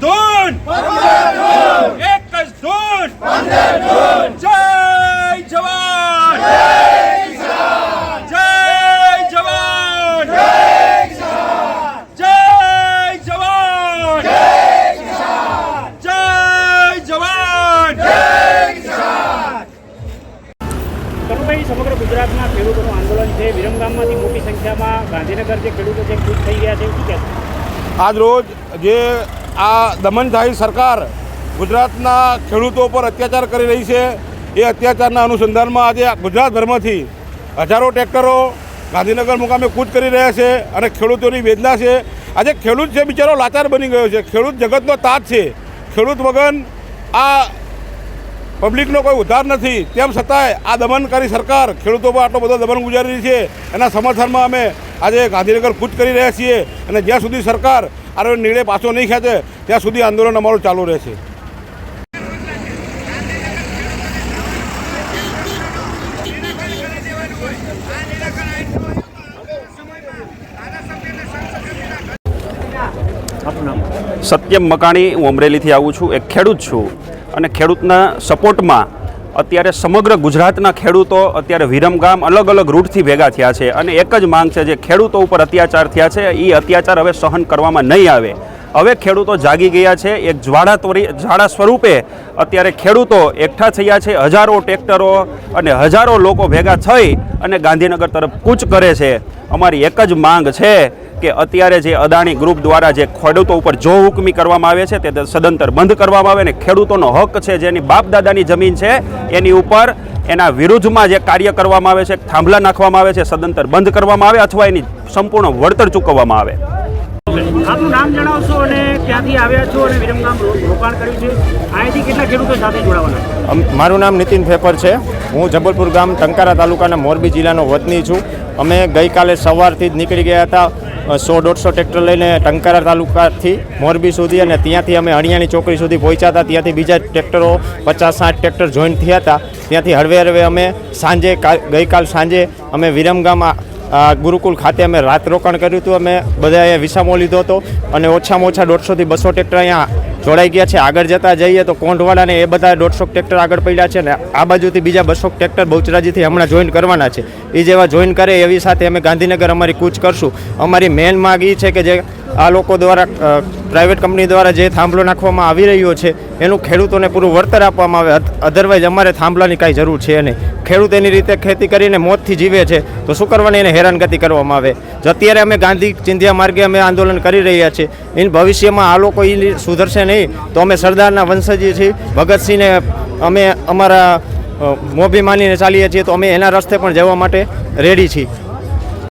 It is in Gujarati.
ધૂન એક જ ધૂન જય જવાન જય જવાન જય જવાન જય જવાન. કનુભાઈ, સમગ્ર ગુજરાતમાં ખેડૂતોનું આંદોલન છે. વિરમગામમાંથી મોટી સંખ્યામાં ગાંધીનગર જે ખેડૂતો છે ખુશ થઈ ગયા છે, શું કહેશો? આજ રોજ જે આ દમનશાહી સરકાર ગુજરાતના ખેડૂતો પર અત્યાચાર કરી રહી છે, એ અત્યાચારના અનુસંધાનમાં આજે ગુજરાતભરમાંથી હજારો ટ્રેક્ટરો ગાંધીનગર મુકામે કૂચ કરી રહ્યા છે અને ખેડૂતોની વેદના છે. આજે ખેડૂત છે બિચારો લાચાર બની ગયો છે. ખેડૂત જગતનો તાજ છે. ખેડૂત વગર આ પબ્લિકનો કોઈ ઉદ્ધાર નથી. તેમ છતાંય આ દમનકારી સરકાર ખેડૂતો પર આટલો બધો દમન ગુજારી રહી છે. એના સમર્થનમાં અમે આજે ગાંધીનગર કૂચ કરી રહ્યા છીએ અને જ્યાં સુધી સરકાર આ નિર્ણય પાછો નહીં ખેંચે ત્યાં સુધી આંદોલન અમારું ચાલુ રહેશે. સત્યમ મકાણી, હું અમરેલીથી આવું છું. એક ખેડૂત છું અને ખેડૂતના સપોર્ટમાં અત્યારે સમગ્ર ગુજરાતના ખેડૂતો અત્યારે વિરમગામ અલગ અલગ રૂટથી ભેગા થયા છે અને એક જ માંગ છે, જે ખેડૂતો ઉપર અત્યાચાર થયા છે એ અત્યાચાર હવે સહન કરવામાં નહીં આવે. હવે ખેડૂતો જાગી ગયા છે. એક જ્વાળા સ્વરૂપે અત્યારે ખેડૂતો એકઠા થયા છે. હજારો ટ્રેક્ટરો અને હજારો લોકો ભેગા થઈ અને ગાંધીનગર તરફ કૂચ કરે છે. અમારી એક જ માંગ છે કે અત્યારે જે અદાણી ગ્રુપ દ્વારા જે ખેડૂતો ઉપર જો હુકમી કરવામાં આવે છે તે સદંતર બંધ કરવામાં આવે અને ખેડૂતોનો હક છે, જેની બાપ દાદાની જમીન છે, એની ઉપર એના વિરુદ્ધમાં જે કાર્ય કરવામાં આવે છે, થાંભલા નાખવામાં આવે છે, સદંતર બંધ કરવામાં આવે અથવા એની સંપૂર્ણ વળતર ચૂકવવામાં આવે. આપનું નામ જણાવશો અને ક્યાંથી આવ્યા છો અને વિરમગામ રોકાણ કર્યું છે? અહીંથી કેટલા ખેડૂતો સાથે જોડાવાના? મારું નામ નીતિન ફેફર છે. હું જબલપુર ગામ ટંકારા તાલુકાના મોરબી જિલ્લાનો વતની છું. અમે ગઈકાલે સવારથી જ નીકળી ગયા હતા 100-150 ટ્રેક્ટર લઈને ટંકારા તાલુકાથી મોરબી સુધી અને ત્યાંથી અમે હળિયાણી ચોકડી સુધી પહોંચ્યા હતા. ત્યાંથી બીજા ટ્રેક્ટરો 50-60 ટ્રેક્ટર જોઈન્ટ થયા હતા. ત્યાંથી હળવે અમે ગઈકાલ સાંજે અમે વિરમગામ ગુરુકુલ ખાતે અમે રાત રોકાણ કર્યું હતું. અમે બધાએ વિસામો લીધો હતો અને ઓછામાં ઓછા 150થી 200 ટ્રેક્ટર અહીંયા જોડાઈ ગયા છે. આગળ જતા જઈએ તો કોંઢવાડાને એ બધા 150 ટ્રેક્ટર આગળ પડ્યા છે ને આ બાજુથી બીજા 200 ટ્રેક્ટર બહુચરાજીથી હમણાં જોઈન કરવાના છે. એ જેવા જોઈન કરે એવી સાથે અમે ગાંધીનગર અમારી કૂચ કરશું. અમારી મેઇન માગ એ છે કે જે આ લોકો દ્વારા પ્રાઇવેટ કંપની દ્વારા જે થાંભલો નાખવામાં આવી રહ્યો છે એનું ખેડૂતોને પૂરું વળતર આપવામાં આવે. અધરવાઇઝ અમારે થાંભલાની કાંઈ જરૂર છે નહીં. ખેડૂત એની રીતે ખેતી કરીને મોતથી જીવે છે તો શું કરવાની એને હેરાનગતિ કરવામાં આવે. જો અત્યારે અમે ગાંધી ચિંધ્યા માર્ગે અમે આંદોલન કરી રહ્યા છીએ. ઇન ભવિષ્યમાં આ લોકો એ સુધરશે નહીં તો અમે સરદારના વંશજી છીએ. ભગતસિંહને અમે અમારા મોભી માનીને ચાલીએ છીએ તો અમે એના રસ્તે પણ જવા માટે રેડી છીએ.